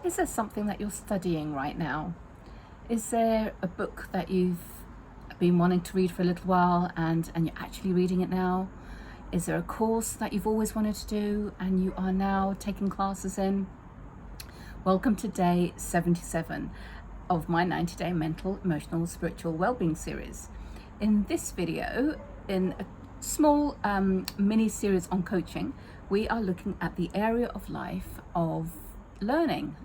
Is there something that you're studying right now? Is there a book that you've been wanting to read for a little while and you're actually reading it now? Is there a course that you've always wanted to do and you are now taking classes in? Welcome to day 77 of my 90-day mental, emotional, spiritual wellbeing series. In this video, in a small mini series on coaching, we are looking at the area of life of learning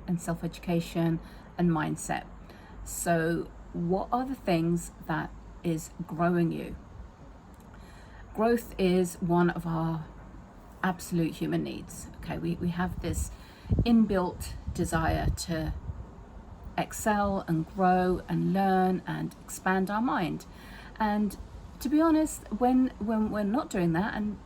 and self-education and mindset. So what are the things that is growing you? Growth is one of our absolute human needs. Okay, we have this inbuilt desire to excel and grow and learn and expand our mind. And to be honest, when we're not doing that, and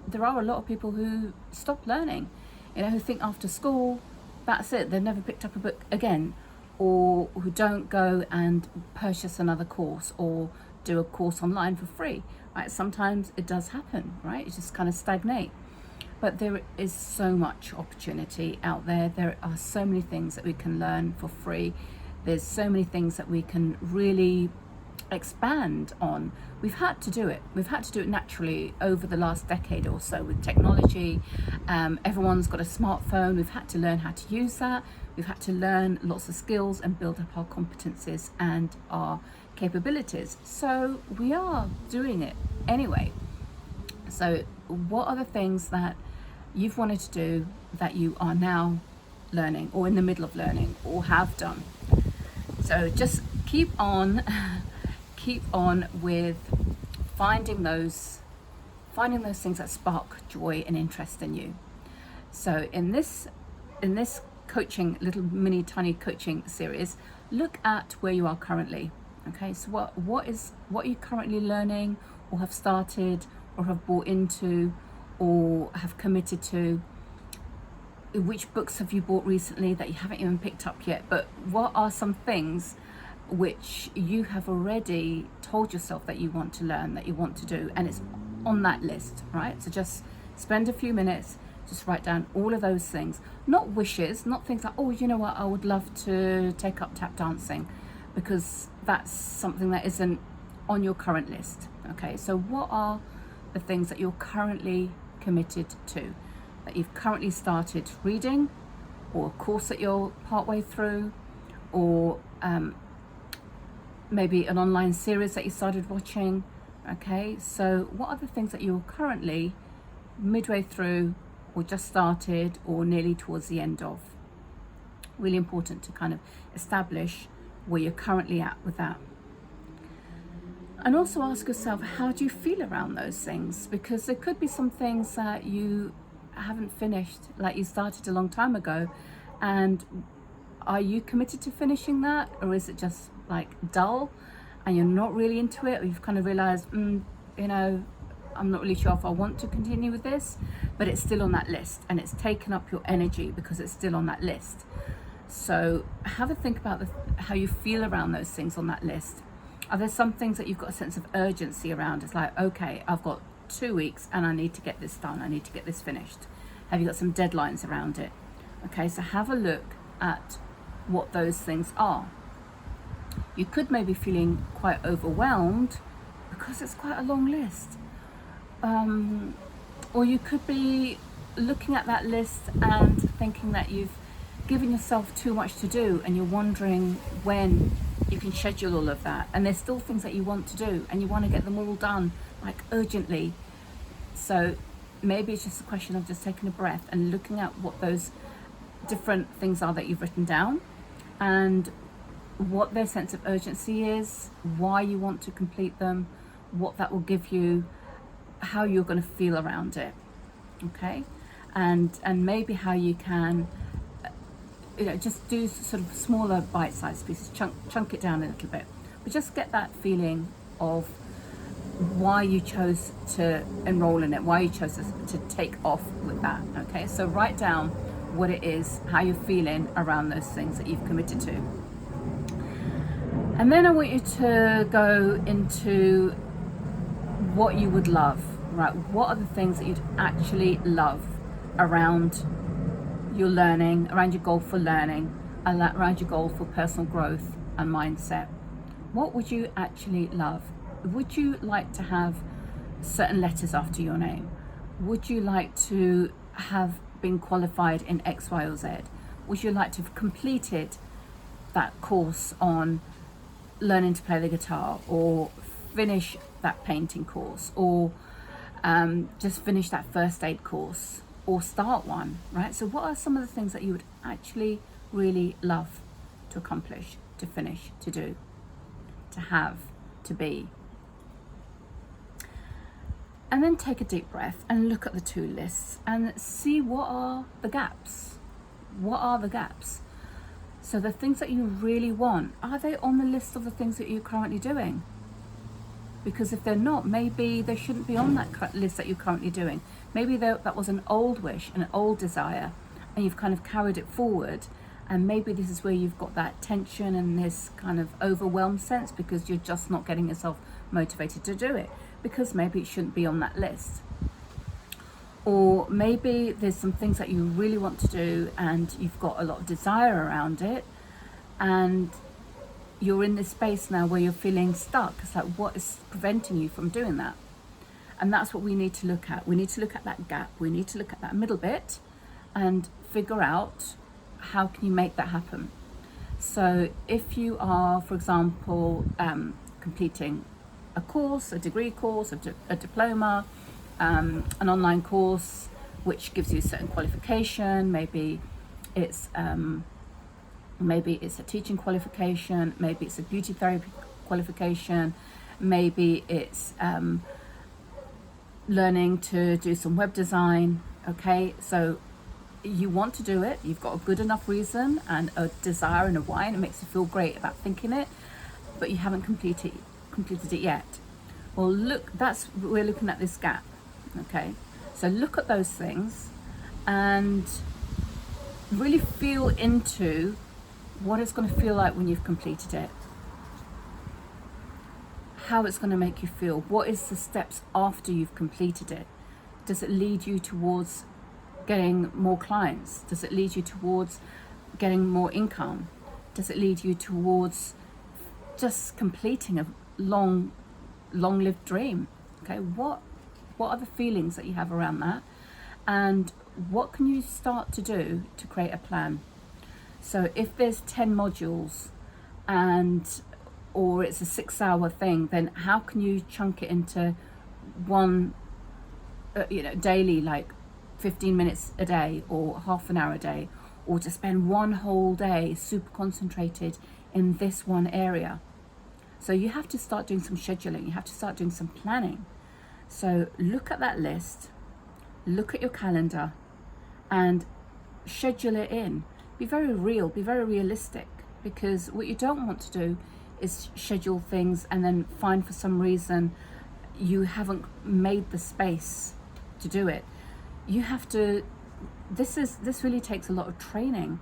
there are a lot of people who stop learning, who think after school, that's it, they've never picked up a book again, or who don't go and purchase another course or do a course online for free, right? Sometimes it does happen, right? You just kind of stagnate. But there is so much opportunity out there. There are so many things that we can learn for free. There's so many things that we can really expand on. We've had to do it. We've had to do it naturally over the last decade or so with technology. Everyone's got a smartphone. We've had to learn how to use that. We've had to learn lots of skills and build up our competencies and our capabilities. So we are doing it anyway. So what are the things that you've wanted to do that you are now learning or in the middle of learning or have done? So just keep on with finding those things that spark joy and interest in you. So in this coaching, little mini tiny coaching series, look at where you are currently. Okay, so what are you currently learning or have started or have bought into or have committed to? Which books have you bought recently that you haven't even picked up yet? But what are some things which you have already told yourself that you want to learn, that you want to do, and it's on that list, right? So just spend a few minutes, just write down all of those things. Not wishes, not things like, oh, you know what, I would love to take up tap dancing, because that's something that isn't on your current list. Okay, so what are the things that you're currently committed to, that you've currently started reading, or a course that you're partway through, or maybe an online series that you started watching? Okay, so what are the things that you're currently midway through or just started or nearly towards the end of? Really important to kind of establish where you're currently at with that. And also ask yourself, how do you feel around those things? Because there could be some things that you haven't finished, like you started a long time ago, and are you committed to finishing that, or is it just like dull and you're not really into it, or you've kind of realized, I'm not really sure if I want to continue with this, but it's still on that list and it's taken up your energy because it's still on that list. So have a think about how you feel around those things on that list. Are there some things that you've got a sense of urgency around? It's like, okay, I've got 2 weeks and I need to get this done. I need to get this finished. Have you got some deadlines around it? Okay, so have a look at what those things are. You could maybe feeling quite overwhelmed because it's quite a long list. Or you could be looking at that list and thinking that you've given yourself too much to do and you're wondering when you can schedule all of that, and there's still things that you want to do and you want to get them all done like urgently. So maybe it's just a question of just taking a breath and looking at what those different things are that you've written down and what their sense of urgency is, why you want to complete them, what that will give you, how you're going to feel around it. Okay, and maybe how you can just do sort of smaller bite-sized pieces, chunk it down a little bit, but just get that feeling of why you chose to enroll in it, why you chose to take off with that. Okay, so write down what it is, how you're feeling around those things that you've committed to. And then I want you to go into what you would love, right? What are the things that you'd actually love around your learning, around your goal for learning, and around your goal for personal growth and mindset. What would you actually love? Would you like to have certain letters after your name? Would you like to have been qualified in X, Y, or Z? Would you like to have completed that course on learning to play the guitar, or finish that painting course, or just finish that first aid course, or start one, right? So what are some of the things that you would actually really love to accomplish, to finish, to do, to have, to be? And then take a deep breath and look at the two lists and see what are the gaps. What are the gaps? So the things that you really want, are they on the list of the things that you're currently doing? Because if they're not, maybe they shouldn't be on that list that you're currently doing. Maybe that was an old wish, an old desire, and you've kind of carried it forward. And maybe this is where you've got that tension and this kind of overwhelmed sense because you're just not getting yourself motivated to do it, because maybe it shouldn't be on that list. Or maybe there's some things that you really want to do and you've got a lot of desire around it, and you're in this space now where you're feeling stuck. It's like, what is preventing you from doing that? And that's what we need to look at. We need to look at that gap. We need to look at that middle bit and figure out how can you make that happen. So if you are, for example, completing a course, a degree course, a diploma, an online course which gives you a certain qualification, maybe it's a teaching qualification, maybe it's a beauty therapy qualification, maybe it's learning to do some web design. Okay, so you want to do it, you've got a good enough reason and a desire and a why, and it makes you feel great about thinking it, but you haven't completed it yet. Well, look, we're looking at this gap. Okay, so look at those things and really feel into what it's going to feel like when you've completed it, how it's going to make you feel. What is the steps after you've completed it? Does it lead you towards getting more clients? Does it lead you towards getting more income? Does it lead you towards just completing a long-lived dream? Okay, what are the feelings that you have around that, and what can you start to do to create a plan? So if there's 10 modules or it's a 6-hour thing, then how can you chunk it into one daily, like 15 minutes a day or half an hour a day, or to spend one whole day super concentrated in this one area? So you have to start doing some scheduling, you have to start doing some planning. So look at that list, look at your calendar and schedule it in. Be very real, be very realistic, because what you don't want to do is schedule things and then find for some reason you haven't made the space to do it. You have to, this really takes a lot of training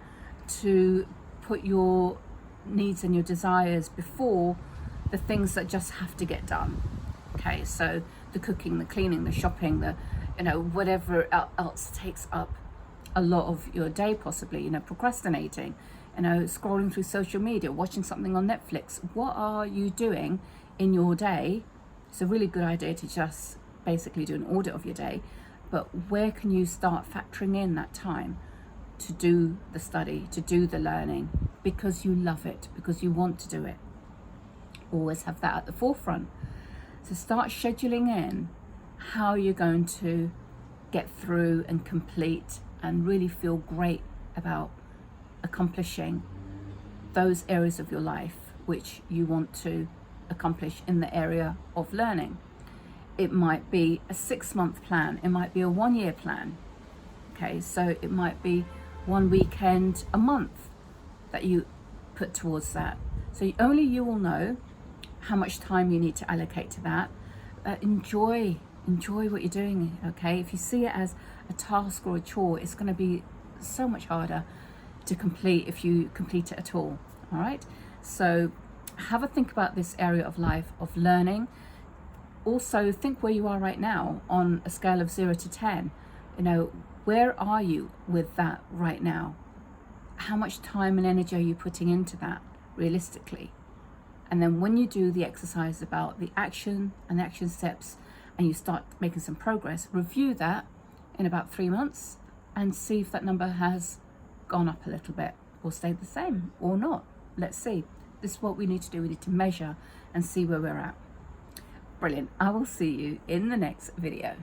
to put your needs and your desires before the things that just have to get done. Okay, so the cooking, the cleaning, the shopping, whatever else takes up a lot of your day, possibly, procrastinating, scrolling through social media, watching something on Netflix. What are you doing in your day? It's a really good idea to just basically do an audit of your day, but where can you start factoring in that time to do the study, to do the learning, because you love it, because you want to do it? Always have that at the forefront. So start scheduling in how you're going to get through and complete and really feel great about accomplishing those areas of your life which you want to accomplish in the area of learning. It might be a 6-month plan, it might be a 1-year plan. Okay, so it might be one weekend a month that you put towards that. So only you will know how much time you need to allocate to that. Enjoy what you're doing. Okay, if you see it as a task or a chore, it's going to be so much harder to complete if you complete it at all. All right, so have a think about this area of life of learning. Also think where you are right now on a scale of 0 to 10. Where are you with that right now? How much time and energy are you putting into that realistically? And then when you do the exercise about the action and the action steps and you start making some progress, review that in about 3 months and see if that number has gone up a little bit or stayed the same or not. Let's see. This is what we need to do. We need to measure and see where we're at. Brilliant. I will see you in the next video.